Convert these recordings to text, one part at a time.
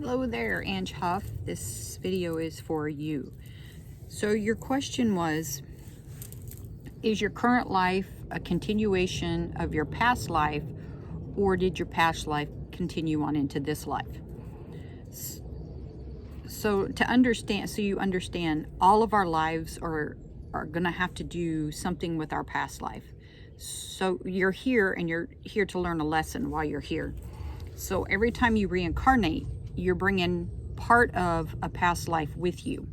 Hello there, Ange Huff. This video is for you. So your question was, is your current life a continuation of your past life, or did your past life continue on into this life? So you understand, all of our lives are going to have to do something with our past life. So you're here and you're here to learn a lesson while you're here. So every time you reincarnate, you're bringing part of a past life with you.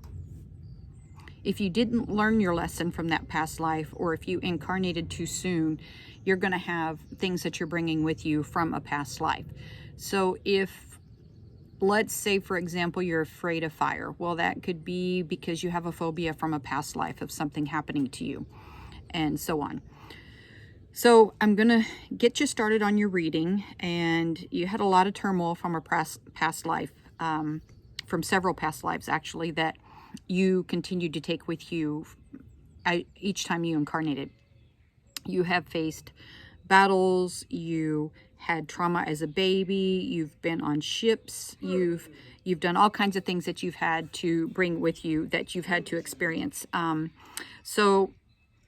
If you didn't learn your lesson from that past life, or if you incarnated too soon, you're going to have things that you're bringing with you from a past life. So if, let's say, for example, you're afraid of fire, well, that could be because you have a phobia from a past life of something happening to you, and so on. So I'm going to get you started on your reading, and you had a lot of turmoil from a past life, from several past lives actually, that you continued to take with you each time you incarnated. You have faced battles, you had trauma as a baby, you've been on ships, you've done all kinds of things that you've had to bring with you, that you've had to experience. So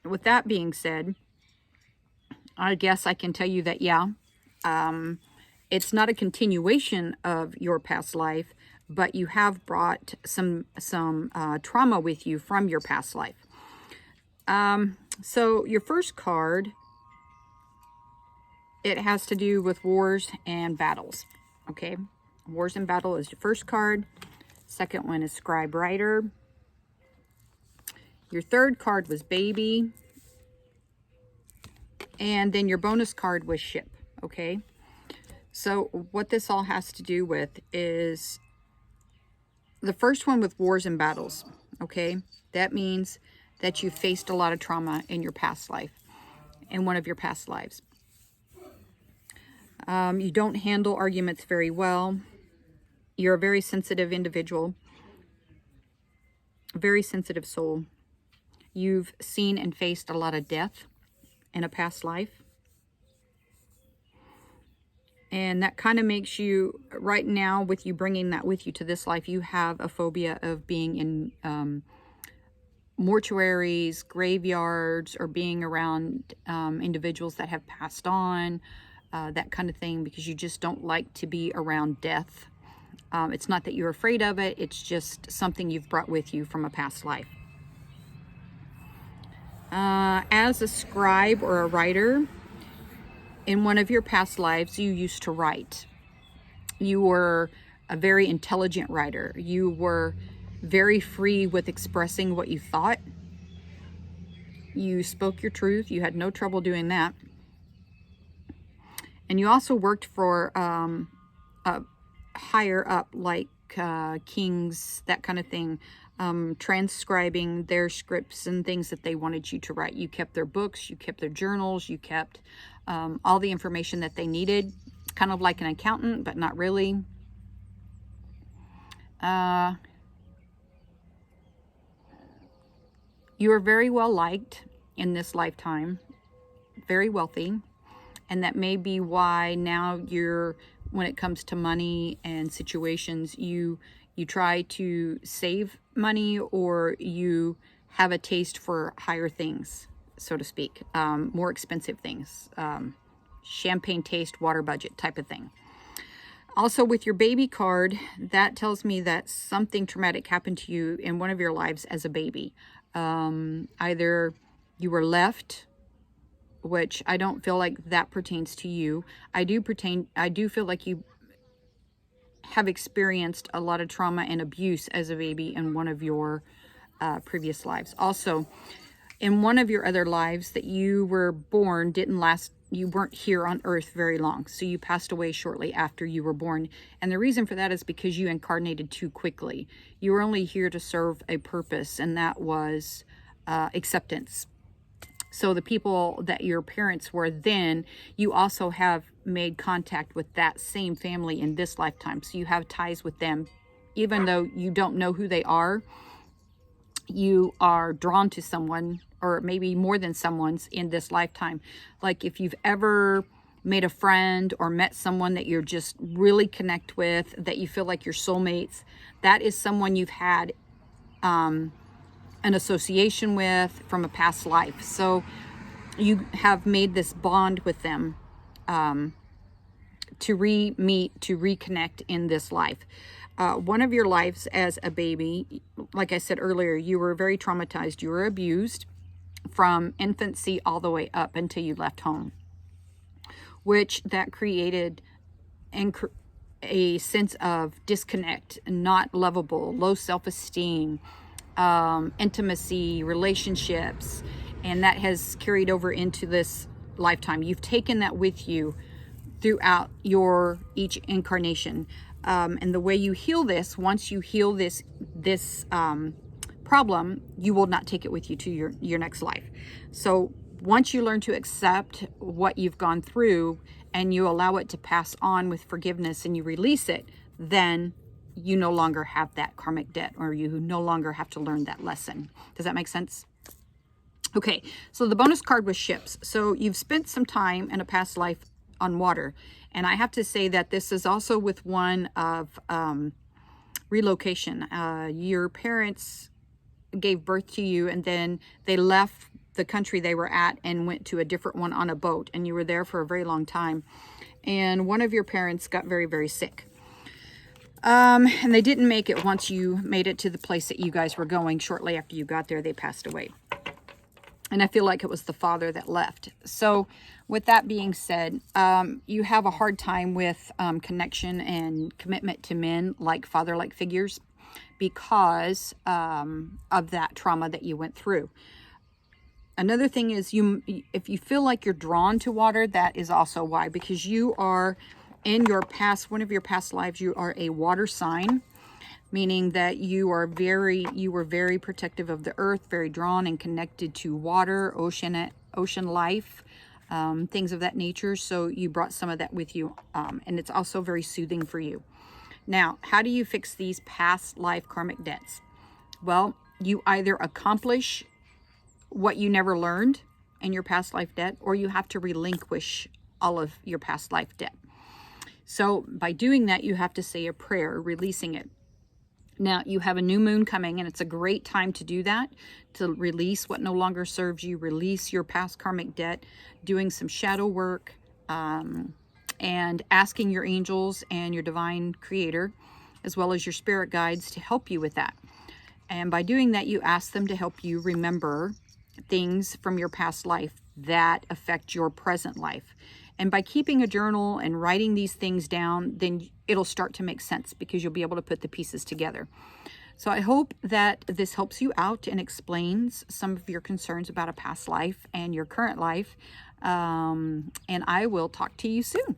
with that being said, I guess I can tell you that, yeah, it's not a continuation of your past life, but you have brought some trauma with you from your past life. So your first card, it has to do with wars and battles, okay? Wars and battle is your first card. Second one is scribe writer. Your third card was baby. And then your bonus card was ship, okay? So what this all has to do with is the first one with wars and battles, okay? That means that you faced a lot of trauma in your past life, in one of your past lives. You don't handle arguments very well. You're a very sensitive individual, a very sensitive soul. You've seen and faced a lot of death in a past life. And that kind of makes you, right now, with you bringing that with you to this life, you have a phobia of being in mortuaries, graveyards, or being around individuals that have passed on, that kind of thing, because you just don't like to be around death. It's not that you're afraid of it, it's just something you've brought with you from a past life. As a scribe or a writer, in one of your past lives, you used to write. You were a very intelligent writer. You were very free with expressing what you thought. You spoke your truth. You had no trouble doing that. And you also worked for a higher up, like kings, that kind of thing, transcribing their scripts and things that they wanted you to write. You kept their books, you kept their journals, you kept all the information that they needed, kind of like an accountant, but not really. You are very well liked in this lifetime, very wealthy, and that may be why now you're, when it comes to money and situations, you try to save money, or you have a taste for higher things, so to speak, more expensive things, champagne taste, water budget type of thing. Also, with your baby card, that tells me that something traumatic happened to you in one of your lives as a baby. Either you were left, which I don't feel like that pertains to you. I do feel like you have experienced a lot of trauma and abuse as a baby in one of your previous lives. Also, in one of your other lives that you were born didn't last, you weren't here on earth very long, so you passed away shortly after you were born. And the reason for that is because you incarnated too quickly. You were only here to serve a purpose, and that was acceptance. So the people that your parents were then, you also have made contact with that same family in this lifetime. So you have ties with them. Even though you don't know who they are, you are drawn to someone, or maybe more than someone's, in this lifetime. Like if you've ever made a friend or met someone that you're just really connect with, that you feel like your soulmates, that is someone you've had an association with from a past life. So you have made this bond with them to re-meet, to reconnect in this life. One of your lives as a baby, like I said earlier, you were very traumatized. You were abused from infancy all the way up until you left home, which that created a sense of disconnect, not lovable, low self-esteem, intimacy, relationships, and that has carried over into this lifetime. You've taken that with you throughout your each incarnation. And the way you heal this, once you heal this problem, you will not take it with you to your next life. So once you learn to accept what you've gone through and you allow it to pass on with forgiveness and you release it, then you no longer have that karmic debt, or you no longer have to learn that lesson. Does that make sense? Okay, so the bonus card was ships. So you've spent some time in a past life on water. And I have to say that this is also with one of relocation. Your parents gave birth to you, and then they left the country they were at and went to a different one on a boat, and you were there for a very long time. And one of your parents got very, very sick. And they didn't make it once you made it to the place that you guys were going. Shortly after you got there, they passed away. And I feel like it was the father that left. So with that being said, you have a hard time with connection and commitment to men like father-like figures because of that trauma that you went through. Another thing is, if you feel like you're drawn to water, that is also why, because you are in your past, one of your past lives, you are a water sign, meaning that you were very protective of the earth, very drawn and connected to water, ocean life, things of that nature. So you brought some of that with you, and it's also very soothing for you. Now, how do you fix these past life karmic debts? Well, you either accomplish what you never learned in your past life debt, or you have to relinquish all of your past life debt. So by doing that, you have to say a prayer, releasing it. Now, you have a new moon coming, and it's a great time to do that, to release what no longer serves you, release your past karmic debt, doing some shadow work, and asking your angels and your divine creator, as well as your spirit guides, to help you with that. And by doing that, you ask them to help you remember things from your past life that affect your present life. And by keeping a journal and writing these things down, then it'll start to make sense, because you'll be able to put the pieces together. So I hope that this helps you out and explains some of your concerns about a past life and your current life. And I will talk to you soon.